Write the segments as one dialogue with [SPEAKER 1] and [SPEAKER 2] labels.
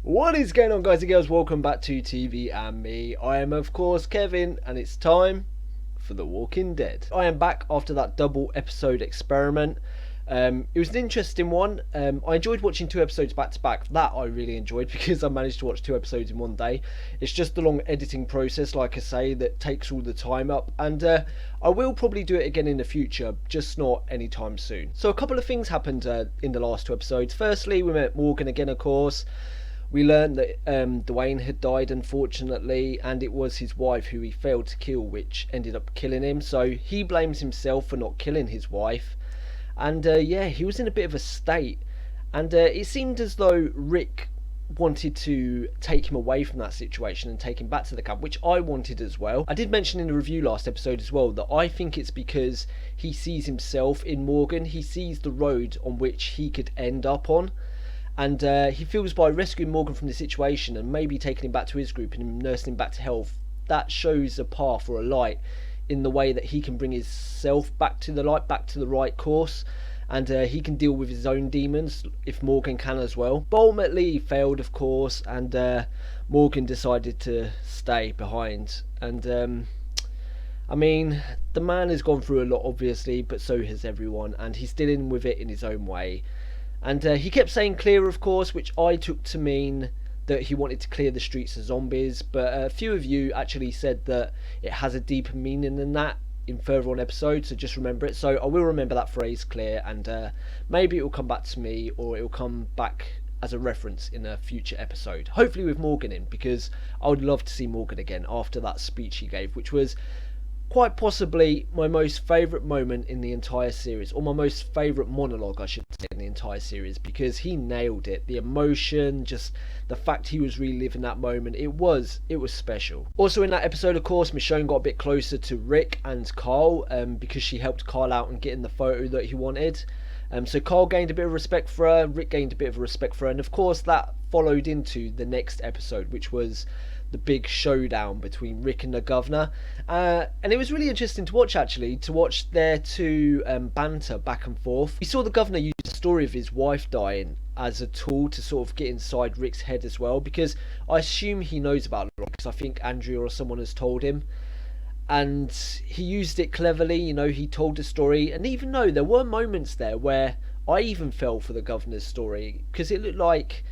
[SPEAKER 1] What is going on, guys and girls? Welcome back to TV and Me. I am of course Kevin, and it's time for The Walking Dead. I am back after that double episode experiment. It was an interesting one. I enjoyed watching 2 episodes back to back. That I really enjoyed because I managed to watch 2 episodes in one day. It's just the long editing process, like I say, that takes all the time up, and I will probably do it again in the future, just not anytime soon. So a couple of things happened in the last 2 episodes. Firstly, we met Morgan again, of course. We learned that Dwayne had died, unfortunately, and it was his wife who he failed to kill, which ended up killing him. So he blames himself for not killing his wife. And yeah, he was in a bit of a state. And it seemed as though Rick wanted to take him away from that situation and take him back to the camp, which I wanted as well. I did mention in the review last episode as well that I think it's because he sees himself in Morgan. He sees the road on which he could end up on. And he feels by rescuing Morgan from the situation and maybe taking him back to his group and nursing him back to health, that shows a path or a light in the way that he can bring himself back to the light, back to the right course. And he can deal with his own demons if Morgan can as well. But ultimately he failed, of course, and Morgan decided to stay behind. And I mean, the man has gone through a lot, obviously, but so has everyone, and he's dealing with it in his own way. And he kept saying clear, of course, which I took to mean that he wanted to clear the streets of zombies. But a few of you actually said that it has a deeper meaning than that in further on episodes, so just remember it. So I will remember that phrase clear, and maybe it will come back to me, or it will come back as a reference in a future episode. Hopefully with Morgan in, because I would love to see Morgan again after that speech he gave, which was quite possibly my most favourite moment in the entire series, or my most favourite monologue, I should say, in the entire series, because he nailed it. The emotion, just the fact he was reliving that moment, it was special. Also in that episode, of course, Michonne got a bit closer to Rick and Carl, because she helped Carl out and getting the photo that he wanted. So Carl gained a bit of respect for her, Rick gained a bit of respect for her, and of course that followed into the next episode, which was the big showdown between Rick and the governor, and it was really interesting to watch, actually, to watch their two banter back and forth. We saw the governor use the story of his wife dying as a tool to sort of get inside Rick's head as well, because I assume he knows about it, because I think Andrea or someone has told him, and he used it cleverly. You know, he told the story, and even though there were moments there where I even fell for the governor's story, because it looked like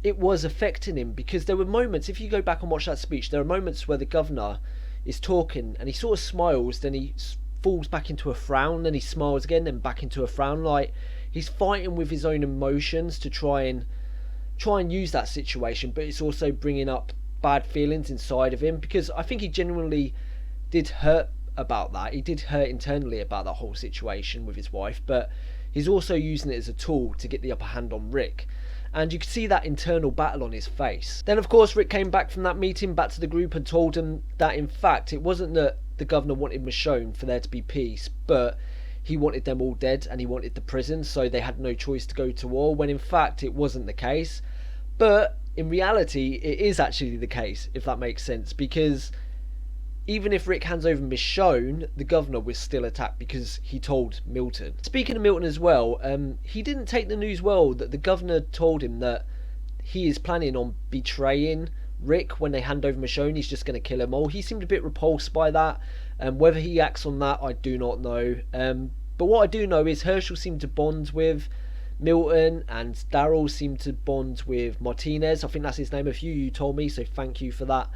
[SPEAKER 1] it was affecting him, because there were moments, if you go back and watch that speech, there are moments where the governor is talking and he sort of smiles, then he falls back into a frown, then he smiles again, then back into a frown, like he's fighting with his own emotions to try and use that situation, but it's also bringing up bad feelings inside of him, because I think he genuinely did hurt about that. He did hurt internally about that whole situation with his wife, but he's also using it as a tool to get the upper hand on Rick. And you could see that internal battle on his face. Then, of course, Rick came back from that meeting back to the group and told him that, in fact, it wasn't that the governor wanted Michonne for there to be peace, but he wanted them all dead and he wanted the prison, so they had no choice to go to war, when in fact it wasn't the case. But in reality, it is actually the case, if that makes sense, because even if Rick hands over Michonne, the governor was still attacked because he told Milton. Speaking of Milton as well, he didn't take the news well that the governor told him that he is planning on betraying Rick when they hand over Michonne. He's just going to kill him all. He seemed a bit repulsed by that. Whether he acts on that, I do not know. But what I do know is Herschel seemed to bond with Milton, and Daryl seemed to bond with Martinez. I think that's his name. A few you told me, so thank you for that.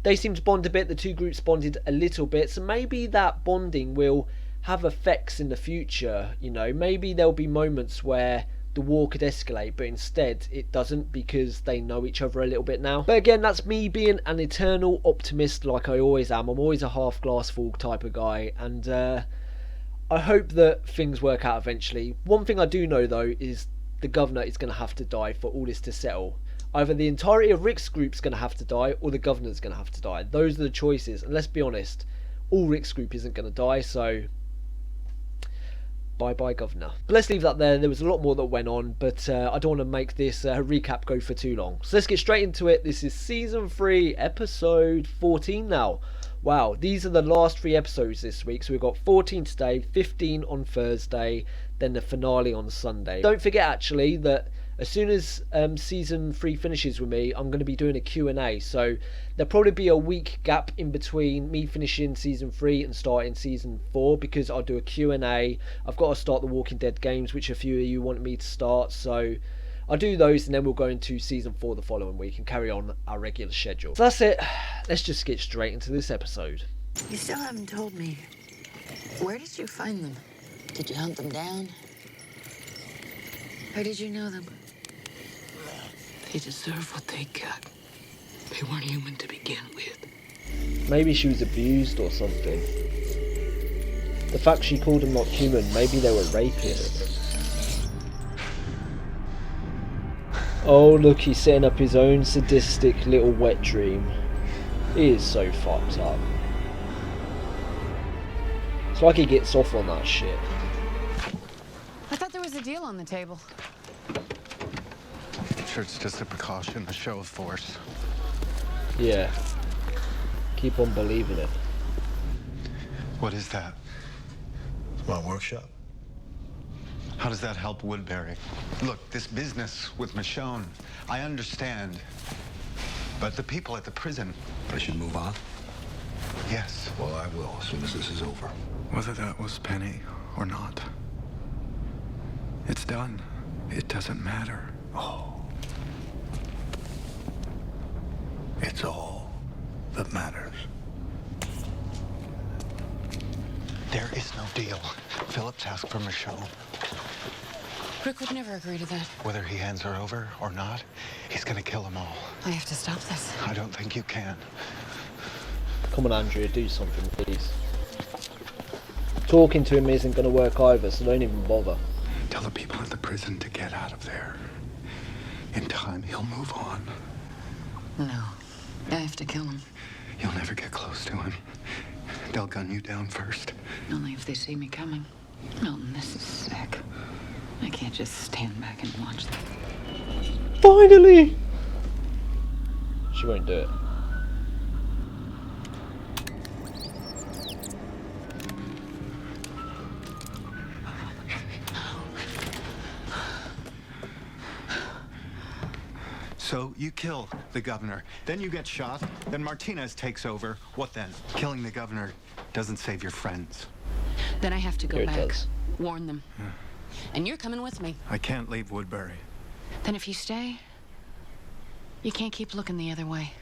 [SPEAKER 1] They seem to bond a bit. The two groups bonded a little bit, so maybe that bonding will have effects in the future. You know, maybe there'll be moments where the war could escalate, but instead it doesn't, because they know each other a little bit now. But again, that's me being an eternal optimist, like I always am. I'm always a half glass full type of guy, and I hope that things work out eventually. One thing I do know though is the governor is going to have to die for all this to settle. Either the entirety of Rick's group's going to have to die, or the governor's going to have to die. Those are the choices. And let's be honest, all Rick's group isn't going to die, so bye-bye, governor. But let's leave that there. There was a lot more that went on, but I don't want to make this recap go for too long. So let's get straight into it. This is Season 3, Episode 14 now. Wow, these are the last 3 episodes this week. So we've got 14 today, 15 on Thursday, then the finale on Sunday. Don't forget, actually, that As soon as season 3 finishes with me, I'm going to be doing a Q&A. So there'll probably be a week gap in between me finishing season 3 and starting season 4, because I'll do a Q&A. I've got to start the Walking Dead games, which a few of you wanted me to start. So I'll do those, and then we'll go into season 4 the following week and carry on our regular schedule. So that's it. Let's just get straight into this episode.
[SPEAKER 2] You still haven't told me. Where did you find them? Did you hunt them down? Or did you know them?
[SPEAKER 3] They deserve what they got. They weren't human to begin with.
[SPEAKER 1] Maybe she was abused or something. The fact she called them not human, maybe they were rapists. Oh look, he's setting up his own sadistic little wet dream. He is so fucked up. It's like he gets off on that shit.
[SPEAKER 4] I thought there was a deal on the table.
[SPEAKER 5] Sure, it's just a precaution, a show of force.
[SPEAKER 1] Yeah. Keep on believing it.
[SPEAKER 5] What is that?
[SPEAKER 6] My workshop.
[SPEAKER 5] How does that help Woodbury? Look, this business with Michonne, I understand. But the people at the prison...
[SPEAKER 6] I should move on?
[SPEAKER 5] Yes.
[SPEAKER 6] Well, I will as soon as this is over.
[SPEAKER 5] Whether that was Penny or not, it's done. It doesn't matter.
[SPEAKER 6] Oh. It's all that matters.
[SPEAKER 5] There is no deal. Phillips asked for Michonne.
[SPEAKER 4] Rick would never agree to that.
[SPEAKER 5] Whether he hands her over or not, he's gonna kill them all.
[SPEAKER 4] I have to stop this.
[SPEAKER 5] I don't think you can.
[SPEAKER 1] Come on, Andrea, do something, please. Talking to him isn't going to work either, so don't even bother.
[SPEAKER 5] Tell the people at the prison to get out of there. In time, he'll move on.
[SPEAKER 4] No. I have to kill him.
[SPEAKER 5] You'll never get close to him. They'll gun you down first.
[SPEAKER 4] Only if they see me coming. Milton, this is sick. I can't just stand back and watch them.
[SPEAKER 1] Finally! She won't do it.
[SPEAKER 5] So you kill the governor, then you get shot, then Martinez takes over. What then? Killing the governor doesn't save your friends.
[SPEAKER 4] Then I have to go
[SPEAKER 1] Here it
[SPEAKER 4] back.
[SPEAKER 1] does.
[SPEAKER 4] Warn them.
[SPEAKER 5] Yeah.
[SPEAKER 4] And you're coming with me.
[SPEAKER 5] I can't leave Woodbury.
[SPEAKER 4] Then if you stay, you can't keep looking the other way.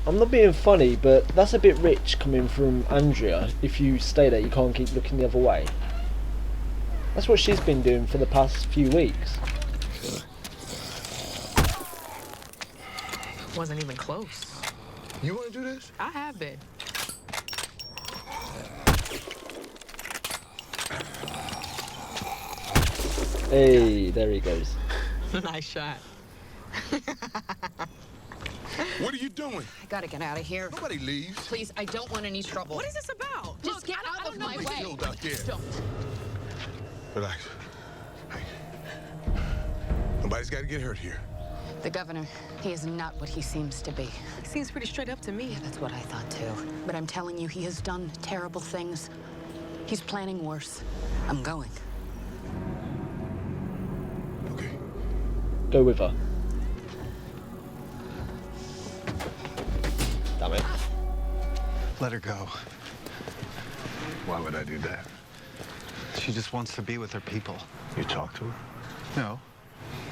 [SPEAKER 1] I'm not being funny, but that's a bit rich coming from Andrea. If you stay there, you can't keep looking the other way. That's what she's been doing for the past few weeks.
[SPEAKER 7] Wasn't even close.
[SPEAKER 6] You want to do this?
[SPEAKER 7] I have been.
[SPEAKER 1] Hey, there he goes.
[SPEAKER 7] Nice shot.
[SPEAKER 6] What are you doing?
[SPEAKER 4] I gotta get out of here.
[SPEAKER 6] Nobody leaves.
[SPEAKER 4] Please, I don't want any trouble.
[SPEAKER 7] What is this about?
[SPEAKER 4] Just
[SPEAKER 7] Look,
[SPEAKER 4] get
[SPEAKER 7] I
[SPEAKER 4] out
[SPEAKER 7] don't
[SPEAKER 4] of
[SPEAKER 7] know
[SPEAKER 4] my
[SPEAKER 7] what
[SPEAKER 4] way.
[SPEAKER 7] you-
[SPEAKER 6] Killed out there.
[SPEAKER 7] Don't.
[SPEAKER 6] Relax. Hey. Nobody's got to get hurt here.
[SPEAKER 4] The governor, he is not what he seems to be.
[SPEAKER 7] He seems pretty straight up to me.
[SPEAKER 4] Yeah, that's what I thought too. But I'm telling you, he has done terrible things. He's planning worse. I'm going.
[SPEAKER 6] Okay.
[SPEAKER 1] Go with her. Damn it.
[SPEAKER 5] Let her go.
[SPEAKER 6] Why would I do that?
[SPEAKER 5] She just wants to be with her people.
[SPEAKER 6] You talked to her?
[SPEAKER 5] No,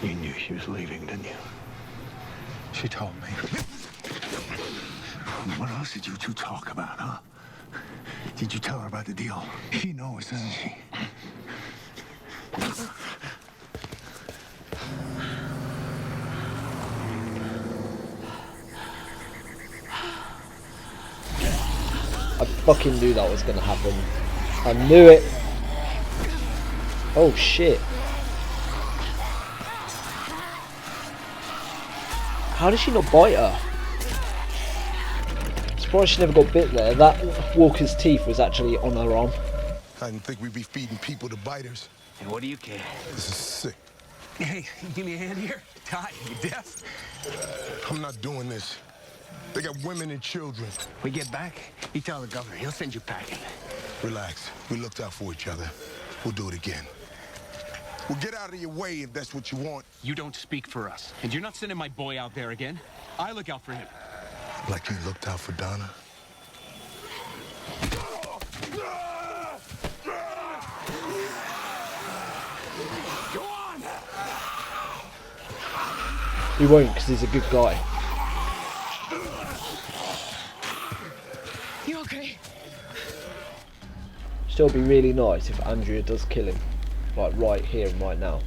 [SPEAKER 6] You knew she was leaving, didn't you?
[SPEAKER 5] she told me.
[SPEAKER 6] What else did you two talk about, huh? Did you tell her about the deal? She knows, doesn't she?
[SPEAKER 1] I fucking knew that was gonna happen. I knew it. Oh shit. How did she not bite her? I'm surprised she never got bit there. That Walker's teeth was actually on her arm.
[SPEAKER 6] I didn't think we'd be feeding people to biters.
[SPEAKER 3] And what do you care?
[SPEAKER 6] This is sick.
[SPEAKER 3] Hey, give me a hand here. Ty, you deaf?
[SPEAKER 6] I'm not doing this. They got women and children.
[SPEAKER 3] We get back, you tell the governor. He'll send you packing.
[SPEAKER 6] Relax. We looked out for each other. We'll do it again. Well, get out of your way if that's what you want.
[SPEAKER 8] You don't speak for us. And you're not sending my boy out there again. I look out for him.
[SPEAKER 6] Like you looked out for Donna?
[SPEAKER 8] Go on!
[SPEAKER 1] He won't, because he's a good guy.
[SPEAKER 7] You okay?
[SPEAKER 1] Still be really nice if Andrea does kill him. Like right here and right now.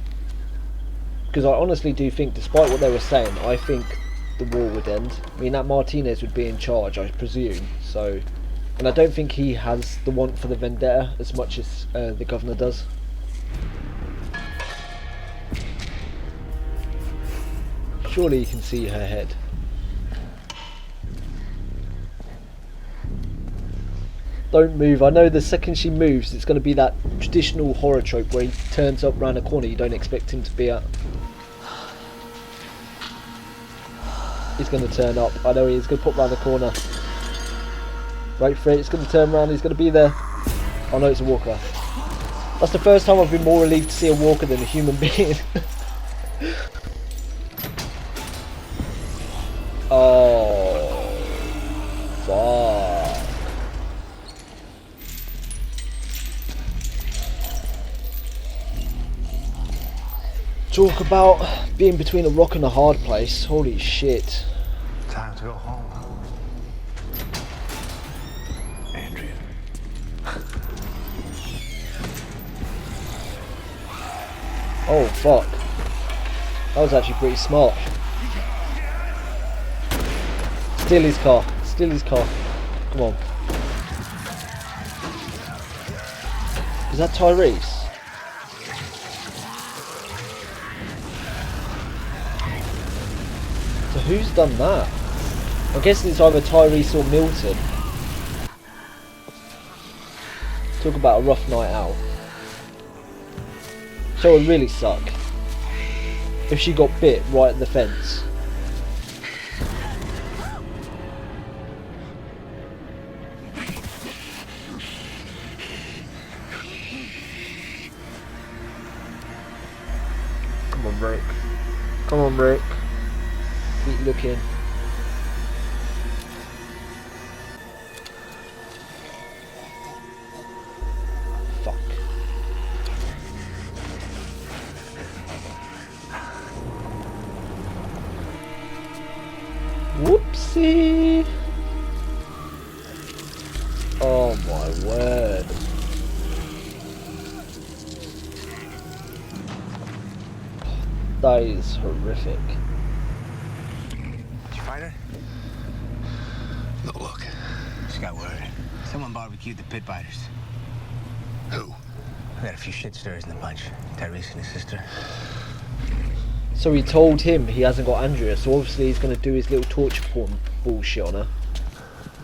[SPEAKER 1] Because I honestly do think, despite what they were saying, I think the war would end. I mean, that Martinez would be in charge, I presume. So, and I don't think he has the want for the vendetta as much as the governor does. Surely you can see her head. Don't move. I know the second she moves, it's going to be that traditional horror trope where he turns up round a corner you don't expect him to be at. He's going to turn up. I know he is going to pop round the corner. Wait for it. It's going to turn around. He's going to be there. Oh no, it's a walker. That's the first time I've been more relieved to see a walker than a human being. Oh, fuck. Talk about being between a rock and a hard place. Holy shit.
[SPEAKER 6] Time to go home. Andrea.
[SPEAKER 1] Oh, fuck. That was actually pretty smart. Steal his car. Steal his car. Come on. Is that Tyrese? So who's done that? I'm guessing it's either Tyrese or Milton. Talk about a rough night out. So it would really suck if she got bit right at the fence. Come on, Rick. Come on, Rick. Keep looking. Fuck. Whoopsie. Oh my word. That is horrific.
[SPEAKER 6] Did you find her? No look.
[SPEAKER 9] Just got word. Someone barbecued the pit biters.
[SPEAKER 6] Who?
[SPEAKER 9] We had a few shit stirrers in the bunch. Tyrese and his sister.
[SPEAKER 1] So he told him he hasn't got Andrea, so obviously he's going to do his little torture porn bullshit on her.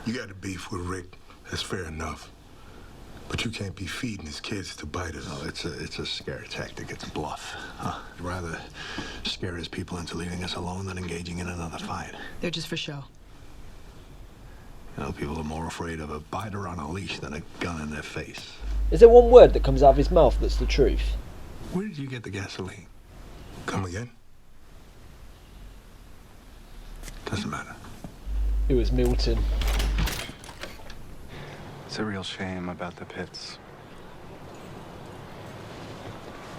[SPEAKER 6] You got a beef with Rick. That's fair enough. But you can't be feeding his kids to biters.
[SPEAKER 10] No, it's a scare tactic. It's a bluff. Huh? He'd rather scare his people into leaving us alone than engaging in another fight.
[SPEAKER 7] They're just for show.
[SPEAKER 10] You know, people are more afraid of a biter on a leash than a gun in their face.
[SPEAKER 1] Is there one word that comes out of his mouth that's the truth?
[SPEAKER 10] Where did you get the gasoline?
[SPEAKER 6] Come again?
[SPEAKER 10] Doesn't matter.
[SPEAKER 1] It was Milton.
[SPEAKER 5] It's a real shame about the pits.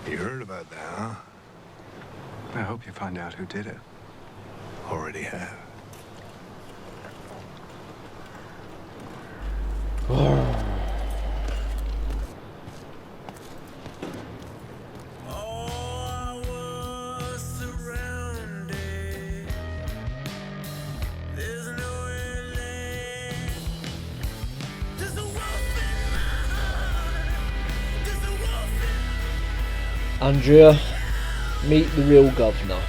[SPEAKER 10] You heard about that, huh?
[SPEAKER 5] I hope you find out who did it.
[SPEAKER 10] Already have.
[SPEAKER 1] Andrea, meet the real governor.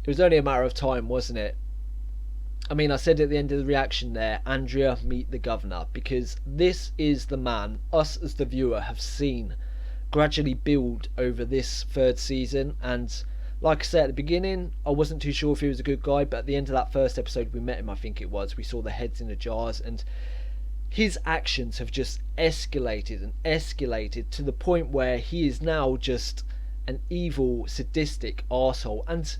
[SPEAKER 1] It was only a matter of time, wasn't it? I mean, I said at the end of the reaction there, Andrea, meet the governor, because this is the man us as the viewer have seen gradually build over this third season. And like I said at the beginning, I wasn't too sure if he was a good guy, but at the end of that first episode we met him, I think it was, we saw the heads in the jars, and his actions have just escalated and escalated to the point where he is now just an evil, sadistic arsehole. And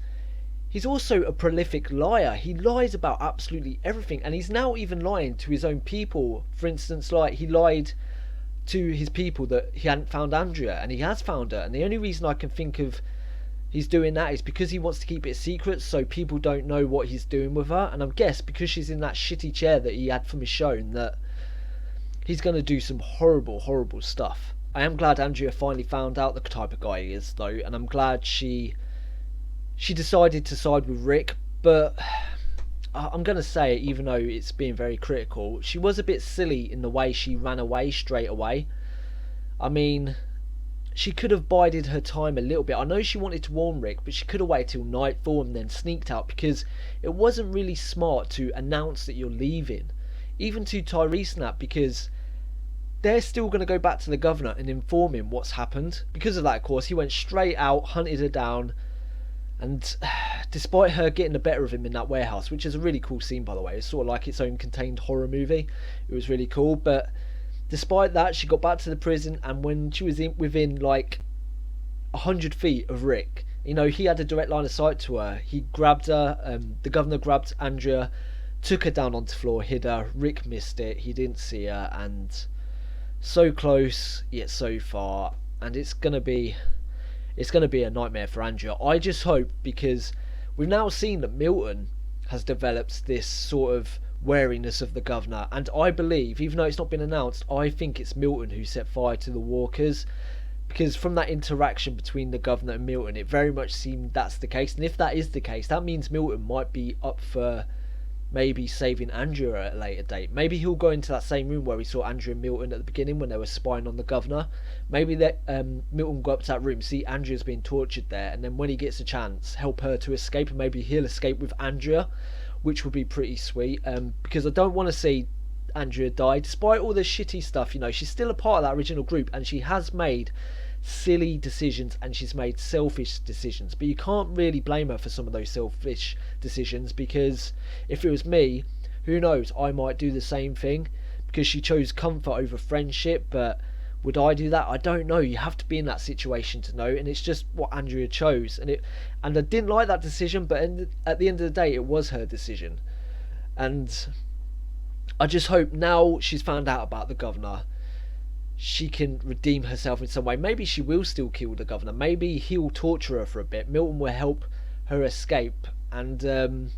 [SPEAKER 1] he's also a prolific liar. He lies about absolutely everything, and he's now even lying to his own people. For instance, like, he lied to his people that he hadn't found Andrea, and he has found her. And the only reason I can think of he's doing that is because he wants to keep it secret so people don't know what he's doing with her. And I guess because she's in that shitty chair that he had for Michonne, that he's going to do some horrible, horrible stuff. I am glad Andrea finally found out the type of guy he is, though, and I'm glad she decided to side with Rick. But I'm going to say it, even though it's being very critical, she was a bit silly in the way she ran away straight away. I mean, she could have bided her time a little bit. I know she wanted to warn Rick, but she could have waited till nightfall and then sneaked out, because it wasn't really smart to announce that you're leaving. Even to Tyrese and that, because they're still going to go back to the governor and inform him what's happened. Because of that, of course, he went straight out, hunted her down, and despite her getting the better of him in that warehouse, which is a really cool scene, by the way, it's sort of like its own contained horror movie, it was really cool. But despite that, she got back to the prison, and when she was within like 100 feet of Rick, you know, he had a direct line of sight to her. He grabbed her, the governor grabbed Andrea, took her down onto the floor, hid her. Rick missed it, he didn't see her, and so close yet so far, and it's gonna be a nightmare for Andrea. I just hope, because we've now seen that Milton has developed this sort of wariness of the governor, and I believe, even though it's not been announced, I think it's Milton who set fire to the walkers, because from that interaction between the governor and Milton, it very much seemed that's the case. And if that is the case, that means Milton might be up for maybe saving Andrea at a later date. Maybe he'll go into that same room where we saw Andrea and Milton at the beginning when they were spying on the governor. Maybe that Milton will go up to that room, see Andrea's being tortured there, and then when he gets a chance, help her to escape, and maybe he'll escape with Andrea, which would be pretty sweet. Because I don't want to see Andrea die. Despite all the shitty stuff, you know, she's still a part of that original group, and she has made silly decisions and she's made selfish decisions, but you can't really blame her for some of those selfish decisions, because if it was me, who knows, I might do the same thing, because she chose comfort over friendship. But would I do that? I don't know. You have to be in that situation to know, and it's just what Andrea chose, and I didn't like that decision, but at the end of the day, it was her decision. And I just hope now she's found out about the governor, she can redeem herself in some way. Maybe she will still kill the governor. Maybe he'll torture her for a bit. Milton will help her escape, and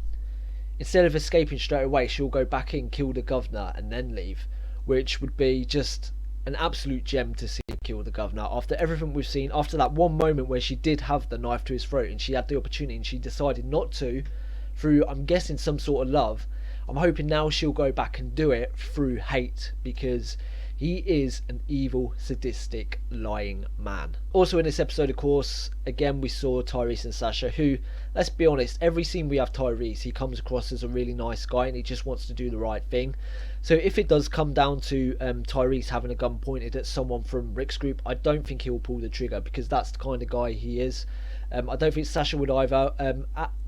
[SPEAKER 1] instead of escaping straight away, she'll go back in, kill the governor, and then leave, which would be just an absolute gem to see her kill the governor after everything we've seen. After that one moment where she did have the knife to his throat and she had the opportunity and she decided not to, through, I'm guessing, some sort of love. I'm hoping now she'll go back and do it through hate, because he is an evil, sadistic, lying man. Also in this episode, of course, again we saw Tyrese and Sasha, who, let's be honest, every scene we have Tyrese, he comes across as a really nice guy and he just wants to do the right thing. So if it does come down to Tyrese having a gun pointed at someone from Rick's group, I don't think he'll pull the trigger, because that's the kind of guy he is. I don't think Sasha would either.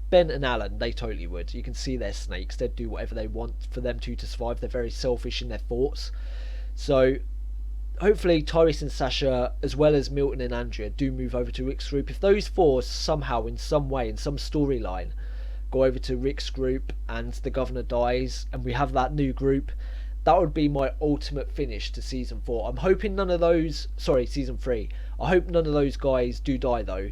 [SPEAKER 1] Ben and Alan, they totally would. You can see they're snakes. They'd do whatever they want for them to survive. They're very selfish in their thoughts. So hopefully Tyrese and Sasha, as well as Milton and Andrea, do move over to Rick's group. If those four somehow, in some way, in some storyline, go over to Rick's group and the governor dies and we have that new group, that would be my ultimate finish to season 4. I'm hoping none of those, sorry, season 3. I hope none of those guys do die though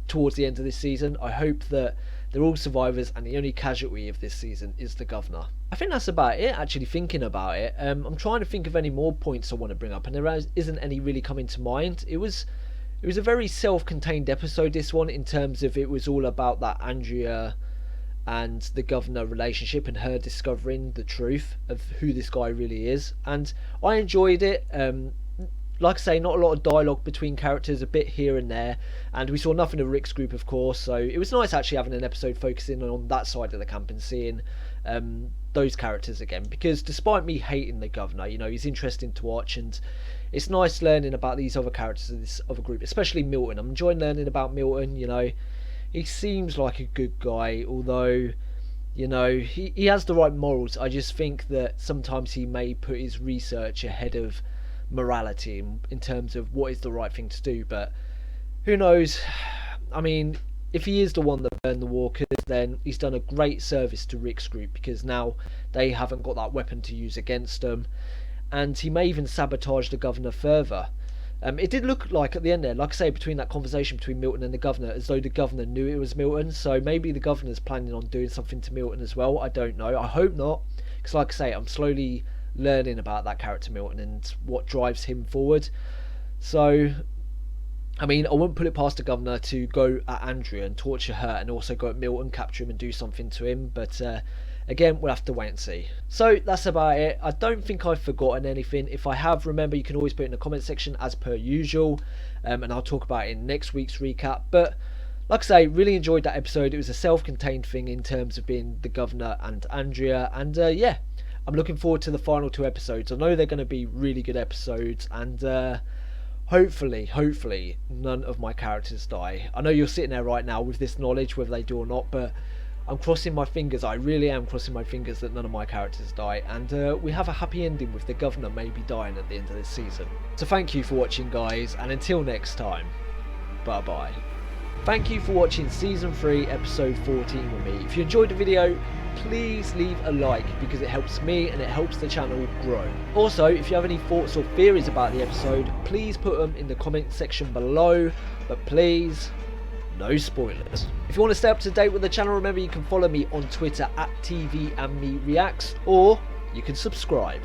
[SPEAKER 1] towards the end of this season. I hope that they're all survivors and the only casualty of this season is the governor. I think that's about it, actually, thinking about it. I'm trying to think of any more points I want to bring up, and there isn't any really coming to mind. It was a very self-contained episode, this one, in terms of it was all about that Andrea and the governor relationship and her discovering the truth of who this guy really is. And I enjoyed it. Like I say, not a lot of dialogue between characters, a bit here and there, and we saw nothing of Rick's group, of course, so it was nice actually having an episode focusing on that side of the camp and seeing those characters again, because despite me hating the governor, you know, he's interesting to watch, and it's nice learning about these other characters of this other group, especially Milton. I'm enjoying learning about Milton. You know, he seems like a good guy, although, You know, he has the right morals. I just think that sometimes he may put his research ahead of morality in terms of what is the right thing to do. But who knows? I mean, if he is the one that burned the walkers, then he's done a great service to Rick's group, because now they haven't got that weapon to use against them. And he may even sabotage the governor further. It did look like at the end there, like I say, between that conversation between Milton and the governor, as though the governor knew it was Milton. So maybe the governor's planning on doing something to Milton as well. I don't know. I hope not, because like I say, I'm slowly learning about that character Milton and what drives him forward. So, I mean, I wouldn't put it past the governor to go at Andrea and torture her, and also go at Milton, capture him and do something to him. But again, we'll have to wait and see. So that's about it. I don't think I've forgotten anything. If I have, remember, you can always put it in the comment section as per usual, and I'll talk about it in next week's recap. But like I say, really enjoyed that episode. It was a self-contained thing in terms of being the governor and Andrea, and yeah, I'm looking forward to the final 2 episodes. I know they're going to be really good episodes, and hopefully none of my characters die. I know you're sitting there right now with this knowledge, whether they do or not, but I'm crossing my fingers. I really am crossing my fingers that none of my characters die, and we have a happy ending with the governor maybe dying at the end of this season. So thank you for watching, guys, and until next time, bye bye. Thank you for watching season 3 episode 14 with me. If you enjoyed the video, please leave a like, because it helps me and it helps the channel grow. Also, if you have any thoughts or theories about the episode, please put them in the comment section below, but please, no spoilers. If you want to stay up to date with the channel, remember you can follow me on Twitter at TvandMe Reacts, or you can subscribe.